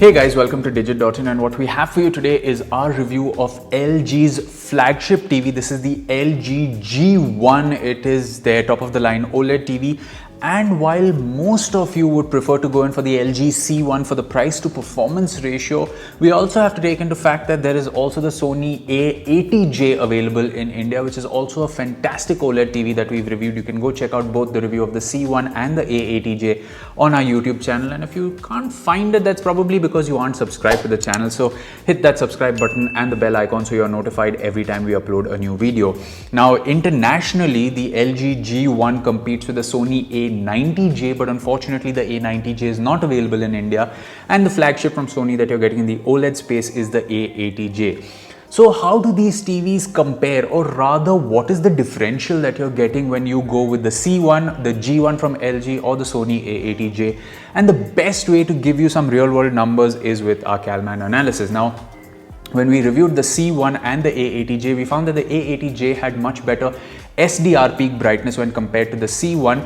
Hey guys, welcome to Digit.in, and what we have for you today is our review of LG's flagship TV. This is the LG G1. It is their top of the line OLED TV. And while most of you would prefer to go in for the LG C1 for the price to performance ratio, we also have to take into fact that there is also the Sony A80J available in India, which is also a fantastic OLED TV that we've reviewed. You can go check out both the review of the C1 and the A80J on our YouTube channel. And if you can't find it, that's probably because you aren't subscribed to the channel. So hit that subscribe button and the bell icon so you're notified every time we upload a new video. Now, internationally, the LG G1 competes with the Sony A90J, but unfortunately the A90J is not available in India, and the flagship from Sony that you're getting in the OLED space is the A80J. So how do these TVs compare, or rather what is the differential that you're getting when you go with the C1, the G1 from LG, or the Sony A80J? And the best way to give you some real world numbers is with our Calman analysis. Now, when we reviewed the C1 and the A80J, we found that the A80J had much better SDR peak brightness when compared to the C1.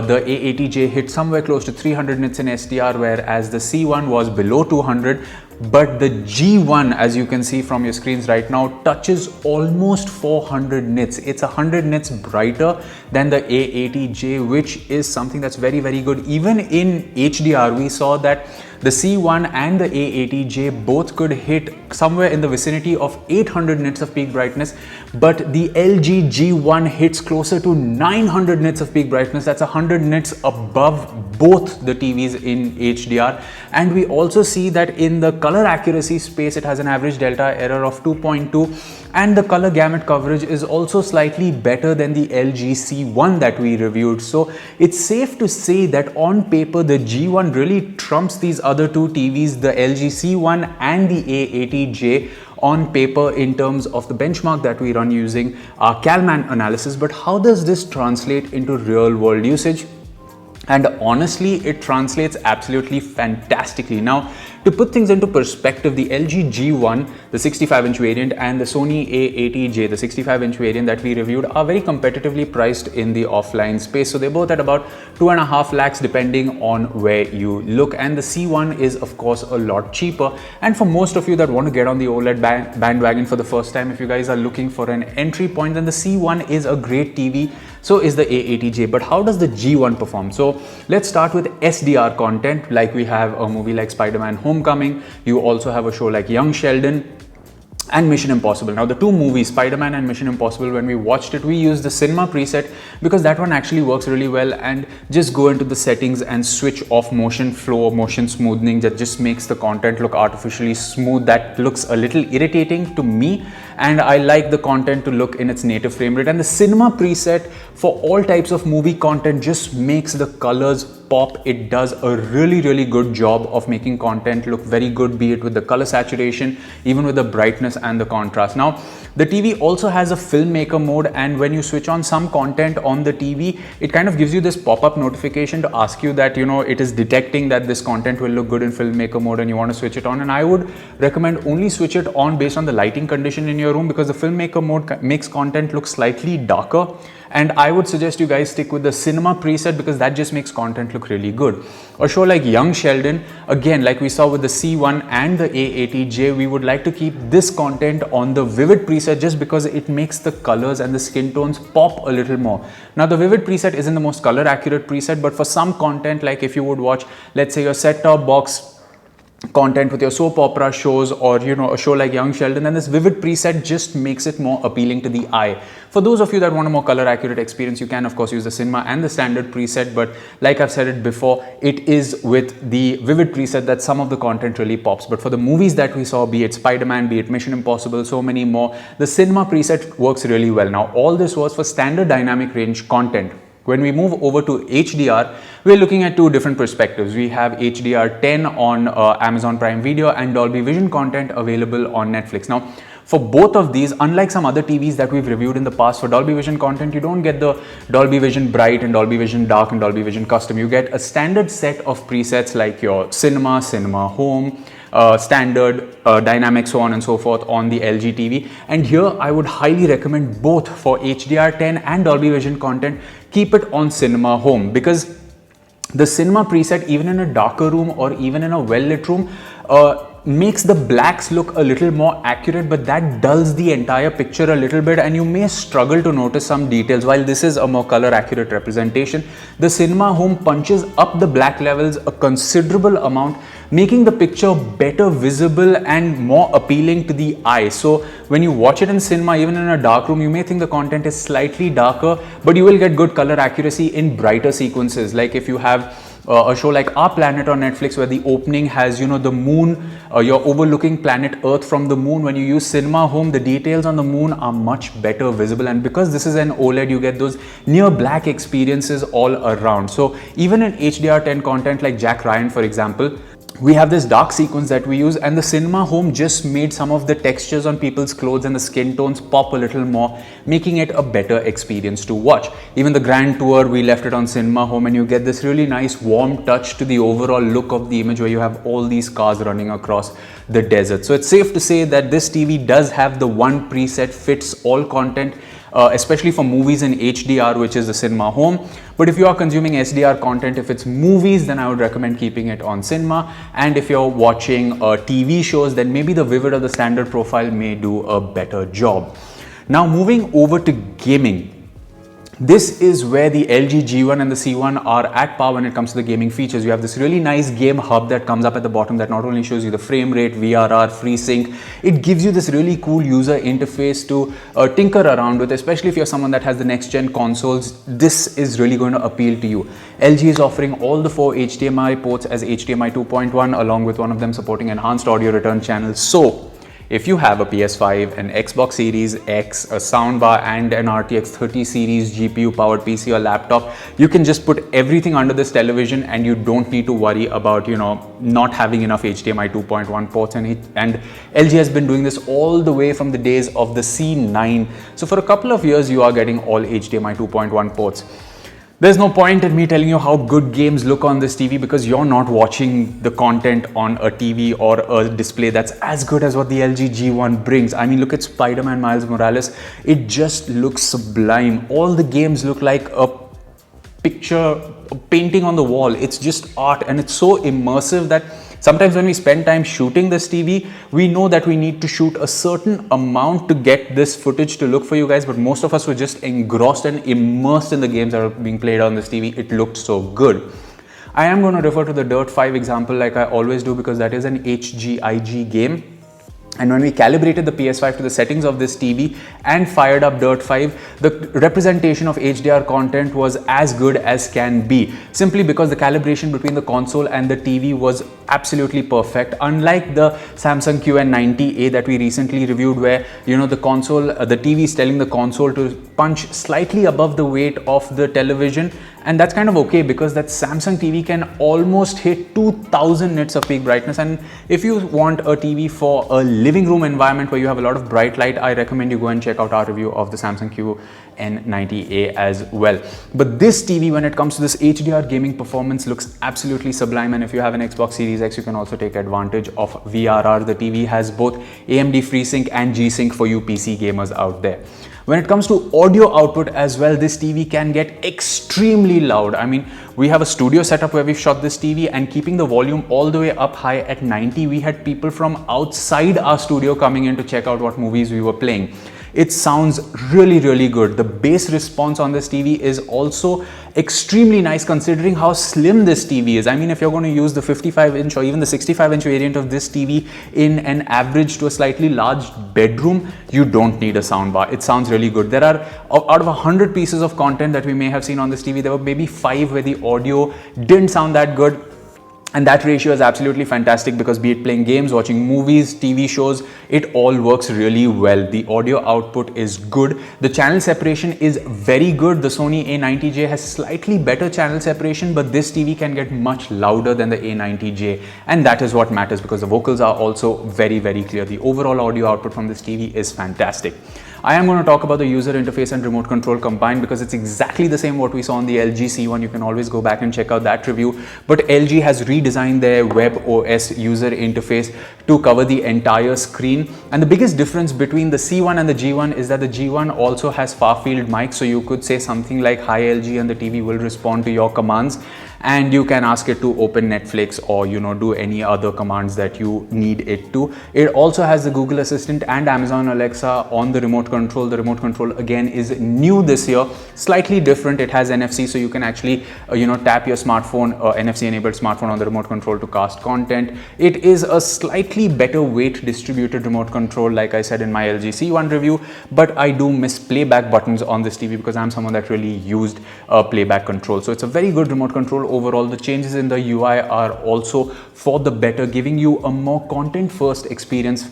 The A80J hit somewhere close to 300 nits in SDR, whereas the C1 was below 200. But the G1, as you can see from your screens right now, touches almost 400 nits. It's 100 nits brighter than the A80J, which is something that's very, very good. Even in HDR, we saw that the C1 and the A80J both could hit somewhere in the vicinity of 800 nits of peak brightness, but the LG G1 hits closer to 900 nits of peak brightness. That's 100 nits above both the TVs in HDR. And we also see that in the color accuracy space, it has an average delta error of 2.2, and the color gamut coverage is also slightly better than the LG C1 that we reviewed. So it's safe to say that on paper, the G1 really trumps these other two TVs, the LG C1 and the A80J, on paper in terms of the benchmark that we run using our Calman analysis. But how does this translate into real world usage? And honestly, it translates absolutely fantastically. Now, to put things into perspective, the LG G1, the 65-inch variant, and the Sony A80J, the 65-inch variant that we reviewed, are very competitively priced in the offline space. So they're both at about 2.5 lakhs depending on where you look. And the C1 is, of course, a lot cheaper. And for most of you that want to get on the OLED bandwagon for the first time, if you guys are looking for an entry point, then the C1 is a great TV. So is the A80J. But how does the G1 perform? So let's start with SDR content. Like we have a movie like Spider-Man Homecoming. You also have a show like Young Sheldon and Mission Impossible. Now, the two movies, Spider-Man and Mission Impossible, when we watched it, we used the cinema preset because that one actually works really well. And just go into the settings and switch off motion flow, motion smoothing. That just makes the content look artificially smooth. That looks a little irritating to me, and I like the content to look in its native frame rate. And the cinema preset for all types of movie content just makes the colors pop. It does a really, really good job of making content look very good, be it with the color saturation, even with the brightness and the contrast. Now, the TV also has a filmmaker mode, and when you switch on some content on the TV, it kind of gives you this pop-up notification to ask you that, it is detecting that this content will look good in filmmaker mode and you want to switch it on. And I would recommend only switch it on based on the lighting condition in your room, because the filmmaker mode makes content look slightly darker. And I would suggest you guys stick with the cinema preset because that just makes content look really good. A show like Young Sheldon, again, like we saw with the C1 and the A80J, we would like to keep this content on the Vivid preset just because it makes the colors and the skin tones pop a little more. Now, the Vivid preset isn't the most color accurate preset, but for some content, like if you would watch, let's say, your set-top box content with your soap opera shows, or a show like Young Sheldon, then this Vivid preset just makes it more appealing to the eye. For those of you that want a more color accurate experience, you can of course use the cinema and the standard preset, but like I've said it before, it is with the Vivid preset that some of the content really pops. But for the movies that we saw, be it Spider-Man, be it Mission Impossible, so many more, the cinema preset works really well. Now, all this was for standard dynamic range content. When we move over to HDR, we're looking at two different perspectives. We have HDR10 on Amazon Prime Video and Dolby Vision content available on Netflix. Now, for both of these, unlike some other TVs that we've reviewed in the past, for Dolby Vision content, you don't get the Dolby Vision Bright and Dolby Vision Dark and Dolby Vision Custom. You get a standard set of presets like your Cinema, Cinema Home, standard, dynamic, so on and so forth on the LG TV. And here I would highly recommend both for HDR10 and Dolby Vision content, keep it on Cinema Home, because The cinema preset, even in a darker room or even in a well-lit room, makes the blacks look a little more accurate, but that dulls the entire picture a little bit and you may struggle to notice some details. While this is a more color accurate representation, the cinema home punches up the black levels a considerable amount, making the picture better visible and more appealing to the eye. So when you watch it in cinema, even in a dark room, you may think the content is slightly darker, but you will get good color accuracy in brighter sequences. Like if you have a show like Our Planet on Netflix, where the opening has, you know, the moon, you're overlooking planet Earth from the moon. When you use Cinema Home, the details on the moon are much better visible, and because this is an OLED, you get those near black experiences all around. So even in HDR10 content like Jack Ryan, for example, we have this dark sequence that we use, and the Cinema Home just made some of the textures on people's clothes and the skin tones pop a little more, making it a better experience to watch. Even the Grand Tour, we left it on Cinema Home, and you get this really nice warm touch to the overall look of the image, where you have all these cars running across the desert. So it's safe to say that this TV does have the one preset fits all content, especially for movies in HDR, which is the Cinema Home. But if you are consuming SDR content, if it's movies, then I would recommend keeping it on cinema. And if you're watching TV shows, then maybe the Vivid or the Standard Profile may do a better job. Now moving over to gaming. This is where the LG G1 and the C1 are at par when it comes to the gaming features. You have this really nice game hub that comes up at the bottom that not only shows you the frame rate, VRR, FreeSync, it gives you this really cool user interface to tinker around with, especially if you're someone that has the next gen consoles. This is really going to appeal to you. LG is offering all the 4 HDMI ports as HDMI 2.1, along with one of them supporting enhanced audio return channels. So if you have a PS5, an Xbox Series X, a soundbar and an RTX 30 series GPU powered PC or laptop, you can just put everything under this television and you don't need to worry about, you know, not having enough HDMI 2.1 ports. And LG has been doing this all the way from the days of the C9. So for a couple of years, you are getting all HDMI 2.1 ports. There's no point in me telling you how good games look on this TV, because you're not watching the content on a TV or a display that's as good as what the LG G1 brings. I mean, look at Spider-Man Miles Morales. It just looks sublime. All the games look like a picture, a painting on the wall. It's just art, and it's so immersive that sometimes when we spend time shooting this TV, we know that we need to shoot a certain amount to get this footage to look for you guys, but most of us were just engrossed and immersed in the games that are being played on this TV. It looked so good. I am going to refer to the Dirt 5 example like I always do, because that is an HGIG game. And when we calibrated the PS5 to the settings of this TV and fired up Dirt 5, the representation of HDR content was as good as can be, simply because the calibration between the console and the TV was absolutely perfect. Unlike the Samsung QN90A that we recently reviewed, where, you know, the console, the TV is telling the console to punch slightly above the weight of the television. And that's kind of okay, because that Samsung TV can almost hit 2000 nits of peak brightness. And if you want a TV for a living room environment where you have a lot of bright light, I recommend you go and check out our review of the Samsung QN90A as well. But this TV, when it comes to this HDR gaming performance, looks absolutely sublime. And if you have an Xbox Series X, you can also take advantage of VRR. The TV has both AMD FreeSync and G-Sync for you PC gamers out there. When it comes to audio output as well, this TV can get extremely loud. I mean, we have a studio setup where we've shot this TV, and keeping the volume all the way up high at 90, we had people from outside our studio coming in to check out what movies we were playing. It sounds really, really good. The bass response on this TV is also extremely nice, considering how slim this TV is. I mean, if you're going to use the 55-inch or even the 65-inch variant of this TV in an average to a slightly large bedroom, you don't need a soundbar. It sounds really good. There are, out of 100 pieces of content that we may have seen on this TV, there were maybe 5 where the audio didn't sound that good. And that ratio is absolutely fantastic, because be it playing games, watching movies, TV shows, it all works really well. The audio output is good. The channel separation is very good. The Sony A90J has slightly better channel separation, but this TV can get much louder than the A90J. And that is what matters, because the vocals are also very, very clear. The overall audio output from this TV is fantastic. I am going to talk about the user interface and remote control combined because it's exactly the same what we saw on the LG C1. You can always go back and check out that review. But LG has redesigned their WebOS user interface to cover the entire screen. And the biggest difference between the C1 and the G1 is that the G1 also has far-field mic. So you could say something like, "Hi LG," and the TV will respond to your commands. And you can ask it to open Netflix or do any other commands that you need it to. It also has the Google Assistant and Amazon Alexa on the remote control. The remote control again is new this year, slightly different. It has NFC, so you can actually tap your smartphone, NFC enabled smartphone on the remote control to cast content. It is a slightly better weight distributed remote control, like I said in my LG C1 review, but I do miss playback buttons on this TV because I'm someone that really used playback control. So it's a very good remote control. Overall, the changes in the UI are also for the better, giving you a more content first experience,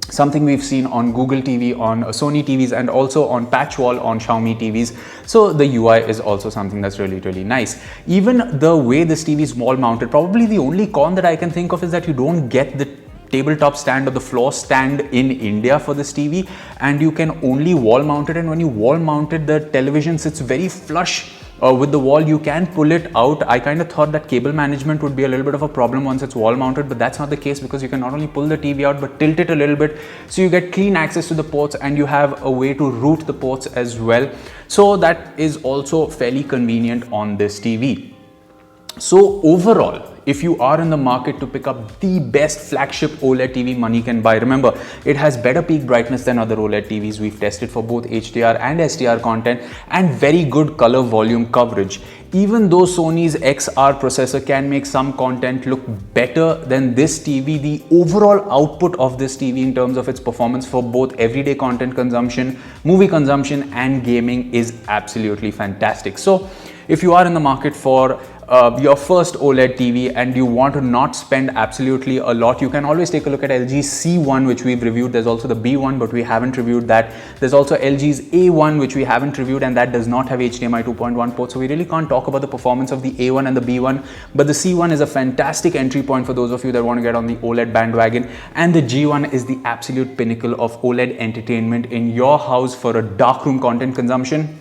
something we've seen on Google TV, on Sony TVs, and also on patch wall on Xiaomi TVs. So the UI is also something that's really, really nice. Even the way this TV is wall mounted, probably the only con that I can think of is that you don't get the tabletop stand or the floor stand in India for this TV, and you can only wall mount it. And when you wall mount it, the television sits very flush with the wall. You can pull it out. I kind of thought that cable management would be a little bit of a problem once it's wall mounted, but that's not the case because you can not only pull the TV out but tilt it a little bit, so you get clean access to the ports and you have a way to route the ports as well. So that is also fairly convenient on this TV. So overall, if you are in the market to pick up the best flagship OLED TV money can buy, remember, it has better peak brightness than other OLED TVs we've tested for both HDR and SDR content, and very good color volume coverage. Even though Sony's XR processor can make some content look better than this TV, the overall output of this TV in terms of its performance for both everyday content consumption, movie consumption, and gaming is absolutely fantastic. So if you are in the market for your first OLED TV and you want to not spend absolutely a lot, you can always take a look at LG C1, which we've reviewed. There's also the B1, but we haven't reviewed that. There's also LG's A1, which we haven't reviewed, and that does not have HDMI 2.1 port. So we really can't talk about the performance of the A1 and the B1, but the C1 is a fantastic entry point for those of you that want to get on the OLED bandwagon. And the G1 is the absolute pinnacle of OLED entertainment in your house for a darkroom content consumption.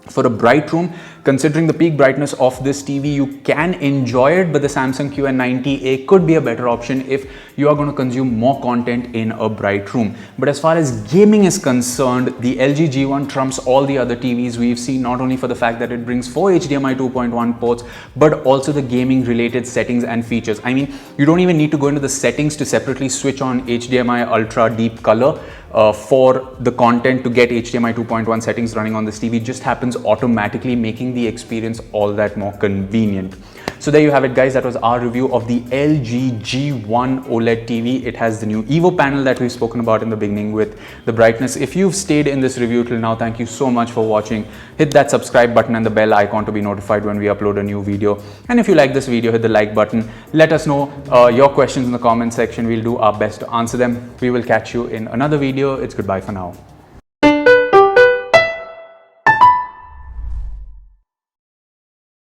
For a bright room, considering the peak brightness of this TV, you can enjoy it, but the Samsung QN90A could be a better option if you are going to consume more content in a bright room. But as far as gaming is concerned, the LG G1 trumps all the other TVs we've seen, not only for the fact that it brings 4 HDMI 2.1 ports, but also the gaming related settings and features. I mean, you don't even need to go into the settings to separately switch on HDMI Ultra Deep Color for the content to get HDMI 2.1 settings running on this TV. It just happens automatically, making the experience all that more convenient. So there you have it, guys. That was our review of the LG G1 OLED TV. It has the new Evo panel that we've spoken about in the beginning with the brightness. If you've stayed in this review till now, thank you so much for watching. Hit that subscribe button and the bell icon to be notified when we upload a new video. And if you like this video, hit the like button. Let us know your questions in the comment section. We'll do our best to answer them. We will catch you in another video. It's goodbye for now.